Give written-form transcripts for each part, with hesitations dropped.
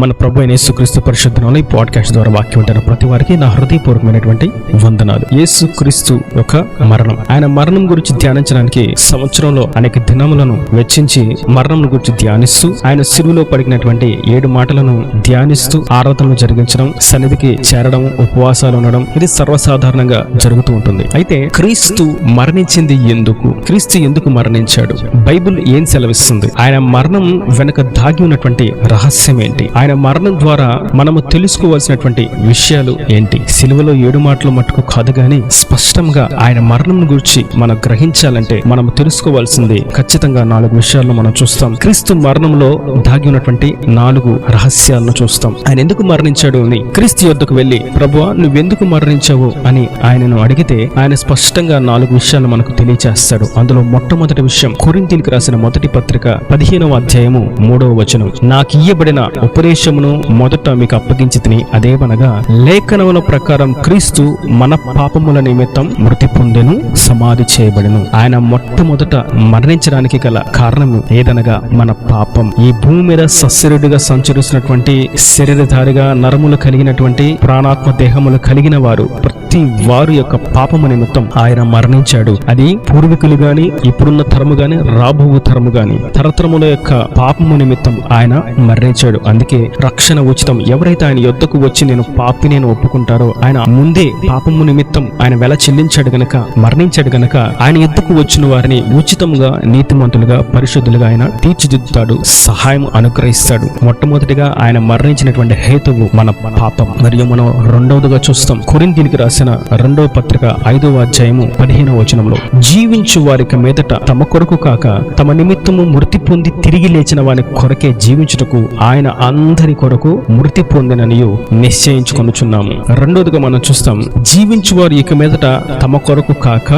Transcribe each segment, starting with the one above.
మన ప్రభు అయిన యేసుక్రీస్తు పరిశుద్ధంలో ఈ పాడ్కాస్ట్ ద్వారా వాక్యం వింటున్న ప్రతి వారికి నా హృదయపూర్వకమైనటువంటి వందనాలు. యేసుక్రీస్తు యొక్క మరణం, ఆయన మరణం గురించి ధ్యానించడానికి సంవత్సరంలో అనేక దినములను వెచ్చించి మరణం గురించి ధ్యానిస్తూ, ఆయన సిలువలో పడినటువంటి 7 మాటలను ధ్యానిస్తూ ఆరాధనలు జరిగించడం, సన్నిధికి చేరడం, ఉపవాసాలు ఉండడం, ఇది సర్వసాధారణంగా జరుగుతూ ఉంటుంది. అయితే క్రీస్తు మరణించింది ఎందుకు? క్రీస్తు ఎందుకు మరణించాడు? బైబిల్ ఏం సెలవిస్తుంది? ఆయన మరణం వెనుక దాగి ఉన్నటువంటి రహస్యం ఏంటి? ఆయన మరణం ద్వారా మనము తెలుసుకోవాల్సినటువంటి విషయాలు ఏంటి? సిలువలో 7 మాటలు మట్టుకు కాదు గాని స్పష్టంగా ఆయన మరణం గురించి మనం గ్రహించాలంటే మనం తెలుసుకోవాల్సింది ఖచ్చితంగా 4 విషయాలను మనం చూస్తాం. క్రీస్తు మరణంలో దాగి ఉన్నటువంటి 4 రహస్యాలను చూస్తాం. ఆయన ఎందుకు మరణించాడు అని క్రీస్తు యొద్దకు వెళ్లి, ప్రభువా నువ్వెందుకు మరణించావు అని ఆయనను అడిగితే ఆయన స్పష్టంగా 4 విషయాలు మనకు తెలియజేస్తాడు. అందులో మొట్టమొదటి విషయం కొరింథీయులకు రాసిన మొదటి పత్రిక 15వ అధ్యాయము 3వ వచనం. నాకు ఇయ్యబడిన ఉపదేశమును మొదట మీకు అప్పగించి తిని, అదేమనగా లేఖనముల ప్రకారం క్రీస్తు మన పాపముల నిమిత్తం మృతి పొందెను, సమాధి చేయబడెను. ఆయన మొట్టమొదట మరణించడానికి గల కారణం ఏదనగా మన పాపం. ఈ భూమి మీద సశరీరుడిగా సంచరిస్తున్నటువంటి, శరీరధారిగా నరములు కలిగినటువంటి, ప్రాణాత్మ దేహములు కలిగిన వారు ప్రతి వారు యొక్క పాపము నిమిత్తం ఆయన మరణించాడు. అది పూర్వీకులు గాని, ఇప్పుడున్న తరము గాని, రాబో తరము గాని, తరతరముల యొక్క పాపము నిమిత్తం ఆయన మరణించాడు. అందుకే రక్షణ ఉచితం. ఎవరైతే ఆయన యొద్దకు వచ్చి నేను పాపిని అని ఒప్పుకుంటారో, ఆయన ముందే పాపము నిమిత్తం ఆయన వెల చెల్లించాడు గనక, మరణించాడు గనక ఆయన యొద్దకు వచ్చిన వారిని ఉచితంగా, నీతిమంతులుగా, పరిశుద్ధులుగా ఆయన తీర్చిదిద్దుతాడు, సహాయం అనుగ్రహిస్తాడు. మొట్టమొదటిగా ఆయన మరణించినటువంటి హేతువు మన పాపం. మరియు మనం రెండవదిగా చూస్తాం కొరింథీయులకు రాసిన 2వ పత్రిక 5వ అధ్యాయము 15వ వచనంలో, జీవించు వారికి మీదట తమ కొరకు కాక తమ నిమిత్తము మృతి పొంది తిరిగి లేచిన వారి కొరకే జీవించుటకు ఆయన అందరి కొరకు మృతి పొందిననియు నిశ్చయించుకొనుచున్నాము. రెండోదిగా మనం చూస్తాం, జీవించు వారు ఇక మీదట తమ కొరకు కాక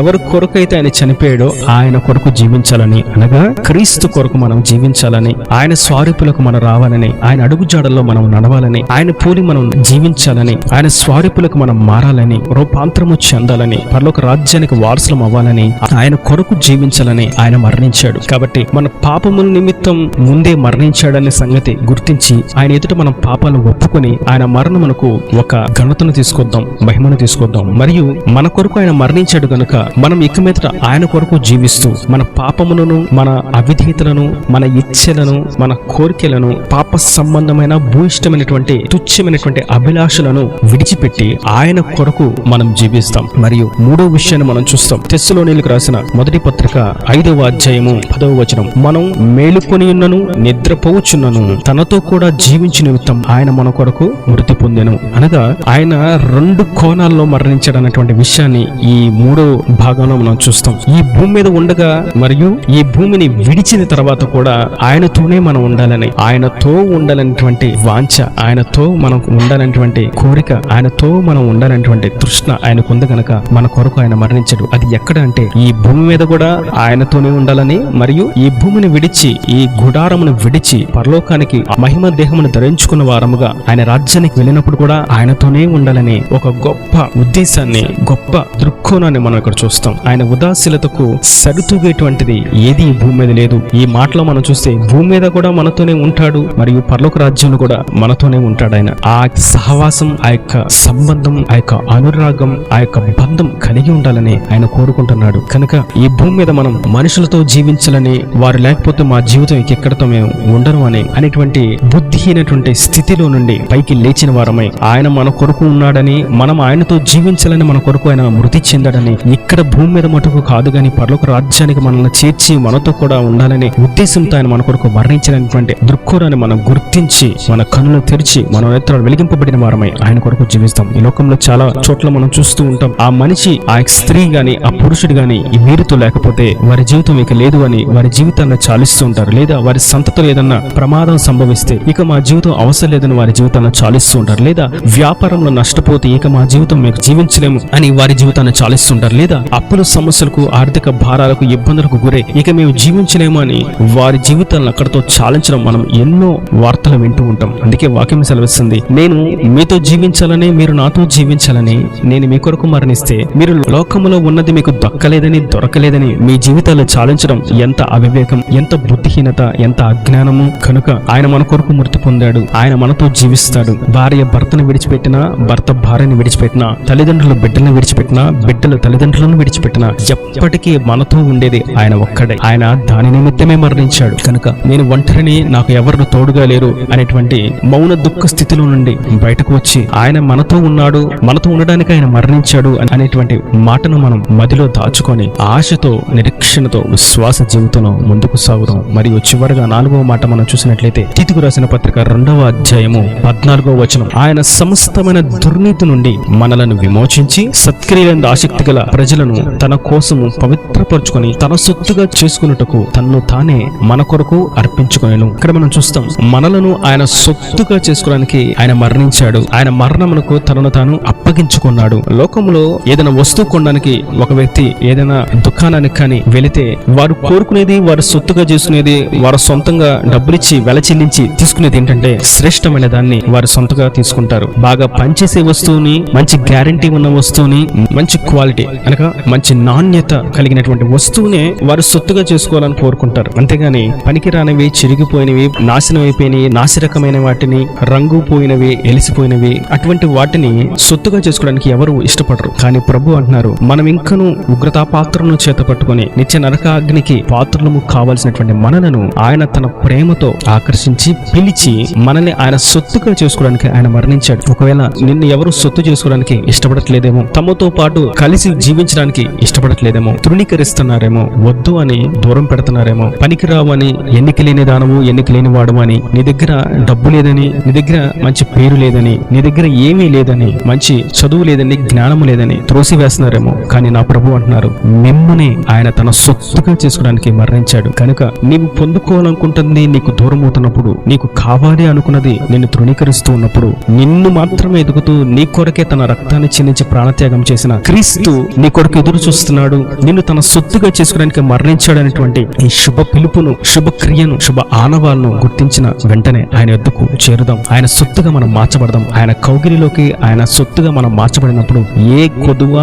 ఎవరి కొరకైతే ఆయన చనిపోయాడో ఆయన కొరకు జీవించాలని, అనగా క్రీస్తు కొరకు మనం జీవించాలని, ఆయన స్వారూపులకు మనం రావాలని, ఆయన అడుగుజాడల్లో మనం నడవాలని, ఆయన పోలి మనం జీవించాలని, ఆయన స్వారూపులకు మనం మారాలని, రూపాంతరము చెందాలని, పరలోక రాజ్యానికి వారసులం అవ్వాలని, ఆయన కొరకు జీవించాలని ఆయన మరణించాడు. కాబట్టి మన పాపముల నిమిత్తం ముందే మరణించాడనే సంగతి గుర్తించి ఆయన ఎదుట మనం పాపాలను ఒప్పుకొని ఆయన మరణమునకు ఒక ఘనతను తీసుకొద్దాం, మహిమను తీసుకొద్దాం. మరియు మన కొరకు ఆయన మరణించాడు గనుక మనం ఇక మీదట ఆయన కొరకు జీవిస్తూ మన పాపములను, మన అవిధేయతలను, మన ఇచ్ఛలను, మన కోరికలను, పాప సంబంధమైన భూయిష్టమైనటువంటి తుచ్చమైనటువంటి అభిలాషలను విడిచిపెట్టి ఆయన కొరకు మనం జీవిస్తాం. మరియు 3వ విషయాన్ని మనం చూస్తాం. తెస్సలోనీయులకు రాసిన మొదటి పత్రిక 5వ అధ్యాయము 10వ వచనం, మనం మేలుకొని ఉన్నను నిద్రపోవచ్చున్నను తనతో కూడా జీవించు నిమిత్తం ఆయన మన కొరకు మృతి పొందెను. అనగా ఆయన 2 కోణాల్లో మరణించాడన్నటువంటి విషయాన్ని ఈ 3వ భాగంలో మనం చూస్తాం. ఈ భూమి మీద ఉండగా మరియు ఈ భూమిని విడిచిన తర్వాత కూడా ఆయనతోనే మనం ఉండాలని, ఆయనతో ఉండాలనేటువంటి వాంఛ, ఆయనతో మనం ఉండాలనేటువంటి కోరిక, ఆయనతో మనం ఉండాలనేటువంటి తృష్ణ ఆయనకు ఉంది గనక మన కొరకు ఆయన మరణించాడు. అది ఎక్కడ అంటే ఈ భూమి మీద కూడా ఆయనతోనే ఉండాలని, మరియు ఈ భూమిని విడిచి, ఈ గుడారమును విడిచి పరలోకానికి మహిమ దేహమును ధరించుకున్న వారముగా ఆయన రాజ్యానికి వెళ్ళినప్పుడు కూడా ఆయనతోనే ఉండాలని ఒక గొప్ప ఉద్దేశాన్ని, గొప్ప దృక్కోణాన్ని మనం ఇక్కడ చూస్తాం. ఆయన ఉదాసీనతకు సరితూగేటువంటిది ఏది ఈ భూమి మీద లేదు. ఈ మాటలో మనం చూస్తే భూమి మీద కూడా మనతోనే ఉంటాడు, మరియు పరలోక రాజ్యంలో కూడా మనతోనే ఉంటాడు. ఆయన ఆ సహవాసం, ఆ యొక్క సంబంధం, ఆ యొక్క అనురాగం, ఆ యొక్క బంధం కలిగి ఉండాలని ఆయన కోరుకుంటున్నాడు. కనుక ఈ భూమి మీద మనం మనుషులతో జీవించాలని, వారు లేకపోతే మా జీవితం ఎక్కడితో మేము ఉండను అనేటువంటి బుద్ధిహీనటువంటి స్థితిలో నుండి పైకి లేచిన వారమై ఆయన మన కొరకు ఉన్నాడని, మనం ఆయనతో జీవించాలని, మన కొరకు ఆయన మృతి చెందాడని, ఇక్కడ భూమి మీద మటుకు కాదు గాని పరలోక రాజ్యానికి మనల్ని చేర్చి మనతో కూడా ఉండాలనే ఉద్దేశంతో ఆయన మన కొరకు మరణించినటువంటి దృక్కోణాన్ని మనం గుర్తించి, మన కన్నులు తెరిచి, మన నేత్రాలు వెలిగింపబడిన వారమై ఆయన కొరకు జీవిస్తాం. ఈ లోకంలో చాలా చోట్ల మనం చూస్తూ ఉంటాం, ఆ మనిషి, ఆ స్త్రీ గాని, ఆ పురుషుడు గాని ఈ వీరితో లేకపోతే వారి జీవితం ఇక లేదు అని వారి జీవితాన్ని చాలిస్తూ ఉంటారు. లేదా వారి సంతతిలో ఏదన్నా ప్రమాదం సంభవిస్తే ఇక మా జీవితం అవసరం లేదని వారి జీవితాన్ని చాలిస్తూ ఉంటారు. లేదా వ్యాపారంలో నష్టపోతే ఇక మా జీవితం మీకు జీవించలేము అని వారి జీవితాన్ని చాలిస్తుంటారు. లేదా అప్పుల సమస్యలకు, ఆర్థిక భారాలకు, ఇబ్బందులకు గురై ఇక మేము జీవించలేము అని వారి జీవితాలను అక్కడతో చాలించడం మనం ఎన్నో వార్తలు వింటూ ఉంటాం. అందుకే వాక్యం సెలవిస్తుంది, నేను మీతో జీవించాలని, మీరు నాతో జీవించాలని నేను మీ కొరకు మరణిస్తే మీరు లోకములో ఉన్నది మీకు దక్కలేదని, దొరకలేదని మీ జీవితాలు చాలించడం ఎంత అవివేకం, ఎంత బుద్ధిహీనత, ఎంత అజ్ఞానము. కనుక ఆయన మన కొరకు కొరకు మృతి పొందాడు, ఆయన మనతో జీవిస్తాడు. భార్య భర్తను విడిచిపెట్టినా, భర్త భార్యను విడిచిపెట్టినా, తల్లిదండ్రులు బిడ్డలను విడిచిపెట్టినా, బిడ్డలు తల్లిదండ్రులను విడిచిపెట్టినా ఎప్పటికీ మనతో ఉండేది ఆయన ఒక్కడే. ఆయన దాని నిమిత్తమే మరణించాడు. కనుక నేను ఒంటరిని, నాకు ఎవరు తోడుగా లేరు అనేటువంటి మౌన దుఃఖ స్థితిలో నుండి బయటకు వచ్చి ఆయన మనతో ఉన్నాడు, మనతో ఉండడానికి ఆయన మరణించాడు అనేటువంటి మాటను మనం మదిలో దాచుకొని ఆశతో, నిరీక్షణతో, విశ్వాస జీవితంలో ముందుకు సాగుదాం. మరియు చివరిగా 4వ మాట మనం చూసినట్లయితే తీతుకు రాసిన పత్రిక 2వ అధ్యాయము 14వ వచనం, ఆయన సమస్తమైన దుర్నీతి నుండి మనలను విమోచించి సత్క్రియలందు ఆసక్తి గల ప్రజలను తన కోసము పవిత్రపరుచుకొని తన సొత్తుగా చేసుకున్నట్టుకు తన్ను తానే మన కొరకు అర్పించుకొనెను. ఇక్కడ మనం చూస్తాం, మనలను ఆయన సొత్తుగా చేసుకోవడానికి ఆయన మరణించాడు. ఆయన మరణమునకు తనను తాను అప్పగించుకున్నాడు. లోకంలో ఏదైనా వస్తువు కొనడానికి ఒక వ్యక్తి ఏదైనా దుకాణానికి కానీ వెళితే వారు కోరుకునేది, వారు సొత్తుగా చేసుకునేది, వారు సొంతంగా డబ్బులిచ్చి వెల చెల్లించి తీసుకునేది ఏంటంటే శ్రేష్టమైన దాన్ని వారు సొంతగా తీసుకుంటారు. బాగా పనిచేసే వస్తువుని, మంచి గ్యారంటీ ఉన్న వస్తువుని, మంచి క్వాలిటీ అనగా మంచి నాణ్యత కలిగినటువంటి వస్తువునే వారు సొత్తుగా చేసుకోవాలని కోరుకుంటారు. అంతేగాని పనికిరానివి, చిరిగిపోయినవి, నాశనం అయిపోయినవి, నాసిరకమైన వాటిని, రంగు పోయినవి, ఎలిసిపోయినవి, అటువంటి వాటిని సొత్తుగా చేసుకోవడానికి ఎవరు ఇష్టపడరు. కానీ ప్రభు అంటున్నారు, మనం ఇంకను ఉగ్రతా పాత్రను చేత పట్టుకుని నిత్య నరకాగ్నికి పాత్రలము కావాల్సినటువంటి మనలను ఆయన తన ప్రేమతో ఆకర్షించి పిలిచి మనల్ని ఆయన సొత్తుగా చేసుకోవడానికి ఆయన మరణించాడు. ఒకవేళ నిన్ను ఎవరు సొత్తు చేసుకోవడానికి ఇష్టపడట్లేదేమో, తమతో పాటు కలిసి జీవించడానికి ఇష్టపడట్లేదేమో, తృణీకరిస్తున్నారేమో, వద్దు అని దూరం పెడుతున్నారేమో, పనికిరావని, ఎన్నిక లేని దానము, ఎన్నిక లేని వాడు అని, నీ దగ్గర డబ్బు లేదని, నీ దగ్గర మంచి పేరు లేదని, నీ దగ్గర ఏమీ లేదని, మంచి చదువు లేదని, జ్ఞానము లేదని త్రోసి వేస్తున్నారేమో. కానీ నా ప్రభు అంటున్నారు, మిమ్ముని ఆయన తన సొత్తుగా చేసుకోవడానికి మరణించాడు. కనుక నీవు పొందుకోవాలనుకుంటుంది నీకు దూరం అవుతున్నప్పుడు, నీకు కావాలి అనుకున్నది నిన్ను తృణీకరిస్తూ ఉన్నప్పుడు, నిన్ను మాత్రమే ఎదుగుతూ నీ కొరకే తన రక్తాన్ని చెల్లించి ప్రాణత్యాగం చేసిన క్రీస్తు నీ కొరకు ఎదురు చూస్తున్నాడు, నిన్ను తన సొత్తుగా చేసుకోవడానికి మరణించాడు అనేటువంటి ఈ శుభ పిలుపును, శుభ క్రియను, శుభ ఆనవాలను గుర్తించిన వెంటనే ఆయన ఎద్దుకు చేరుదాం. ఆయన సొత్తుగా మనం మార్చబడదాం. ఆయన కౌగిలిలోకి ఆయన సొత్తుగా మనం మార్చబడినప్పుడు ఏ కొదువ,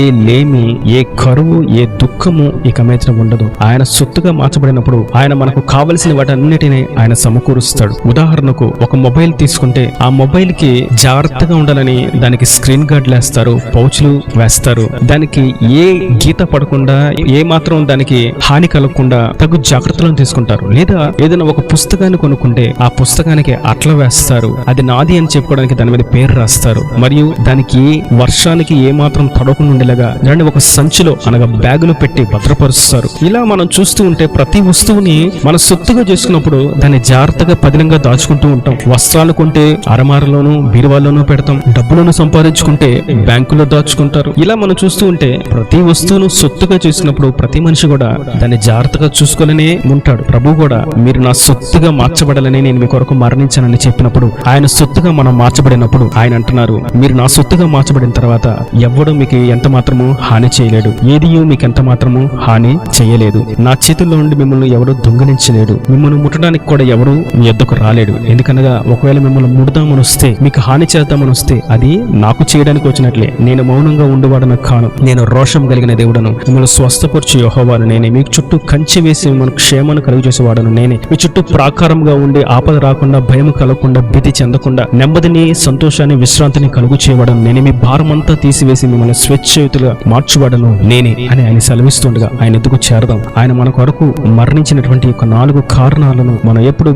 ఏ లేమి, ఏ కరువు, ఏ దుఃఖము ఇక మీదట ఉండదు. ఆయన సొత్తుగా మార్చబడినప్పుడు ఆయన మనకు కావలసిన వాటన్నిటిని ఆయన సమకూరుస్తాడు. ఉదాహరణకు ఒక మొబైల్ తీసుకుంటే ఆ మొబైల్ కి జాగ్రత్తగా ఉండాలని దానికి స్క్రీన్ గార్డ్ వేస్తారు, పౌచ్లు వేస్తారు. దానికి ఏ గీత పడకుండా, ఏ మాత్రం దానికి హాని కలగకుండా తగు జాగ్రత్తలను తీసుకుంటారు. లేదా ఏదైనా ఒక పుస్తకాన్ని కొనుక్కుంటే ఆ పుస్తకానికి అట్ల వేస్తారు, అది నాది అని చెప్పుకోవడానికి దాని మీద పేరు రాస్తారు. మరియు దానికి వర్షానికి ఏ మాత్రం తడవకుండా ఉండేలాగా దాన్ని ఒక సంచిలో అనగా బ్యాగులో పెట్టి భద్రపరుస్తారు. ఇలా మనం చూస్తూ ఉంటే ప్రతి వస్తువుని మన సొత్తుగా చేసుకున్నప్పుడు దాన్ని జాగ్రత్తగా పదిలంగా దాచుకుంటూ ఉంటాం. వస్త్రాలు కొంటే అరమారలోనూ బీరువాల్లోనూ పెడతాం, డబ్బులను సంపాదించుకుంటే బ్యాంకులో దాచుకుంటారు. ఇలా మనం చూస్తూ ఉంటే ప్రతి వస్తువును సొత్తుగా చేసినప్పుడు ప్రతి మనిషి కూడా దాన్ని జాగ్రత్తగా చూసుకోవాలనే ఉంటాడు. ప్రభు కూడా మీరు నా సొత్తుగా మార్చబడాలని నేను మీ కొరకు మరణించానని చెప్పినప్పుడు, ఆయన సొత్తుగా మనం మార్చబడినప్పుడు ఆయన అంటున్నారు, మీరు నా సొత్తుగా మార్చబడిన తర్వాత ఎవడు మీకు ఎంత మాత్రము హాని చేయలేడు, ఏదియూ మీకు ఎంత మాత్రము హాని చేయలేదు. నా చేతుల్లో నుండి మిమ్మల్ని ఎవరు దొంగిలించలేడు, మిమ్మల్ని ముట్టడానికి కూడా ఎవరు మీ యొద్దకు రాలేడు. ఎందుకనగా ఒకవేళ మిమ్మల్ని ముడదామని వస్తే, మీకు హాని చేద్దామని వస్తే అది నాకు చేయడానికి వచ్చినట్లే. నేను మౌనంగా ఉండేవాడను కాను, నేను రోషం కలిగిన దేవుడను, మిమ్మల్ని స్వస్థపరచు యెహోవాను నేనే, మీకు చుట్టూ కంచె వేసి మిమ్మల్ని క్షేమాన్ని కలుగజేసేవాడను నేనే, మీ చుట్టూ ప్రాకారంగా ఉండి ఆపద రాకుండా, భయం కలగకుండా, భీతి చెందకుండా, నెమ్మదిని, సంతోషాన్ని, విశ్రాంతిని కలుగు చేయవాడను నేనే, మీ భారమంతా తీసివేసి మిమ్మల్ని స్వేచ్ఛయుతులుగా మార్చువాడను నేనే అని ఆయన సెలవిస్తుండగా ఆయన ఎద్దుకు చేరదాం. ఆయన మన కొరకు మరణించినటువంటి ఒక 4 కారణాలను మనం ఎప్పుడు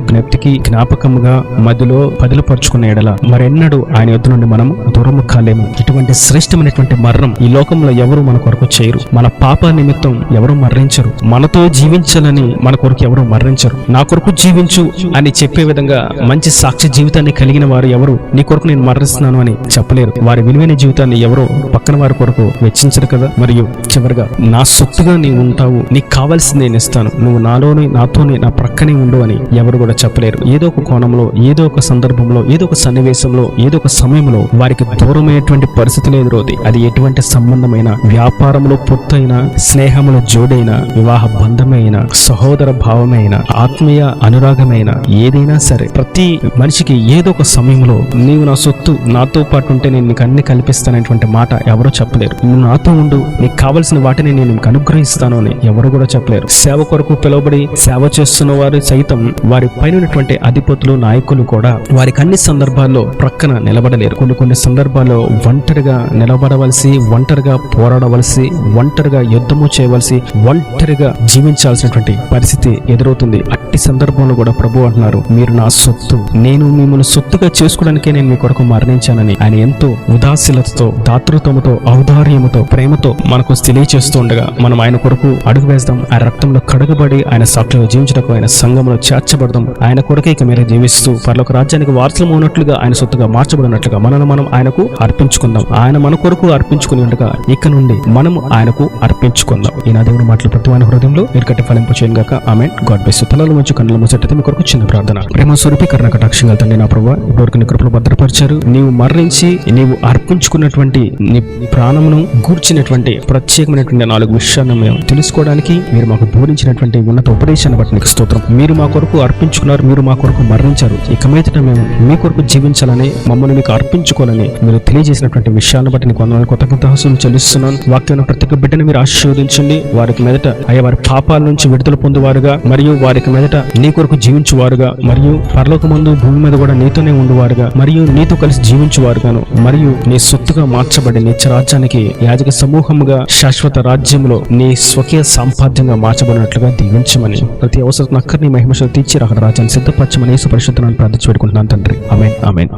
జ్ఞాపకముగా మధ్యలో పదిలపరుచుకున్న ఎడల మరెన్నడూ ఆయన యొద్ద నుండి మనం దూరము కాలేము. ఇటువంటి శ్రేష్టమైనటువంటి మరణం ఈ లోకంలో ఎవరు మన కొరకు చేయరు. మన పాప నిమిత్తం ఎవరు మరణించరు. మనతో జీవించాలని మన కొరకు ఎవరు మరణించరు. నా కొరకు జీవించు అని చెప్పే విధంగా మంచి సాక్షి జీవితాన్ని కలిగిన వారు ఎవరు నీ కొరకు నేను మరణిస్తున్నాను అని చెప్పలేరు. వారి విలువైన జీవితాన్ని ఎవరో పక్కన వారి కొరకు వెచ్చించరు కదా. మరియు చివరిగా నా సొత్తుగా నీవు ఉంటావు, నీకు కావాల్సింది నేను ఇస్తాను, నువ్వు నాలోనే, నాతోనే, నా ప్రక్కనే ఉండు అని ఎవరు కూడా చెప్పలేరు. ఏదో ఒక కోణంలో, ఏదో ఒక సందర్భంలో, ఏదో ఒక సన్నివేశంలో, ఏదో ఒక సమయంలో వారికి దూరమైనటువంటి పరిస్థితులు ఎదురవుతాయి. అది ఎటువంటి సంబంధమైన, వ్యాపారంలో పొత్తైన, స్నేహములో జోడైన, వివాహ బంధమైన, సహోదర భావమైన, ఆత్మీయ అనురాగమైన, ఏదైనా సరే ప్రతి మనిషికి ఏదో ఒక సమయంలో నీవు నా సొత్తు, నాతో పాటు ఉంటే నేను నీకు అన్ని కల్పిస్తానటువంటి మాట ఎవరో చెప్పలేరు. నువ్వు నాతో ఉండు, నీకు కావలసిన వాటిని నేను నీకు అనుగ్రహిస్తాను అని ఎవరు కూడా చెప్పలేరు. సేవ కొరకు పిలువబడి సేవ చేస్తున్న వారు సైతం వారి పైన ఉన్నటువంటి అధిపతులు, నాయకులు కూడా వారికి అన్ని సందర్భాల్లో ప్రక్కన నిలబడలేరు. కొన్ని సందర్భాల్లో ఒంటరిగా నిలబడవలసి, ఒంటరిగా పోరాడవలసి, ఒంటరిగా యుద్ధము చేయవలసి, ఒంటరిగా జీవించాల్సినటువంటి పరిస్థితి ఎదురవుతుంది. అట్టి సందర్భంలో కూడా ప్రభు అంటున్నారు, మీరు నా సొత్తు, నేను మిమ్మల్ని సొత్తుగా చేసుకోవడానికే నేను మీ కొరకు మరణించానని ఆయన ఎంతో ఉదాసీనతతో, దాతృత్వముతో, ఔదార్యముతో, ప్రేమతో మనకు తెలియచేస్తూ ఉండగా మనం ఆయన కొరకు అడుగు వేస్తాం. ఆయన రక్తంలో కడగబడి ఆయన సాక్షిగా జీవించడానికి, ఆయన సంఘంలో చేర్చబడదాం. ఆయన కొరకే ఇక మీరే జీవిస్తూ పరలోక రాజ్యానికి వారసులం ఉన్నట్లుగా, ఆయన సొత్తుగా మార్చబడినట్లుగా మనల్ని మనం ఆయనకు అర్పించుకుందాం. ఆయన మన కొరకు అర్పించుకుని ఉండగా ఇక నుండి మనము ఆయనకు అర్పించుకుందాం. ఈ నా దేవుని మాటలు ప్రతి వారి హృదయంలో ఎరుకట్టి ఫలింపు చేయను గాక. ఆమేన్. God bless you. తలలు మంచి కన్నుల ముచ్చటైతే మీ కొరకు చిన్న ప్రార్థన. ప్రేమ స్వరూపి కరుణ కటాక్షంగా తండ్రి నా ప్రభువా, ఇప్పటివరకు నీ కృపలో భద్రపరిచారు. నీవు మరణించి నీవు అర్పించుకున్నటువంటి నీ ప్రాణమును గూర్చినటువంటి ప్రత్యేకమైనటువంటి 4 విషయాలను మేము తెలుసుకోవడానికి మీరు మాకు బోధించినటువంటి ఉన్నత ఉపదేశాన్ని బట్టి నీకు స్తోత్రం. మీరు మా కొరకు అర్పించుకున్నారు, మీరు మా కొరకు మరణించారు. ఇక మీదట మేము మీ కొరకు జీవించాలని, మమ్మల్ని మీకు అర్పించుకోవాలని మీరు తెలియజేసినటువంటి విషయాలను బట్టి నీకు వందనాలు, కృతజ్ఞతాస్తుతులు చెల్లిస్తున్నాను. వాక్యం ప్రతి ఒక్క బిడ్డను మీరు ఆశీర్వదించండి. వారికి మీదట అయ్యా వారి పాపాల నుంచి విడుదల పొందువారుగా, మరియు వారికి మీదట నీ కొరకు జీవించువారుగా, మరియు పరలోకమందు భూమి మీద కూడా నీతోనే ఉండువారుగా, మరియు నీతో కలిసి జీవించువారుగాను, మరియు నీ సొత్తుగా మార్చబడి నిత్య రాజ్యానికి యాజక సమూహముగా శాశ్వత రాజ్యంలో నీ స్వకీయ సంపాద్యంగా మార్చబడినట్లుగా దీవించమని, ప్రతి అవసరం అక్కడిని మహిమ తీర్చి రాజ్యాన్ని సిద్ధపరచమని యేసు పరిశుద్ధ నామమున ప్రార్థించి పెట్టుకుంటున్నాను తండ్రి. ఆమేన్. ఆమేన్.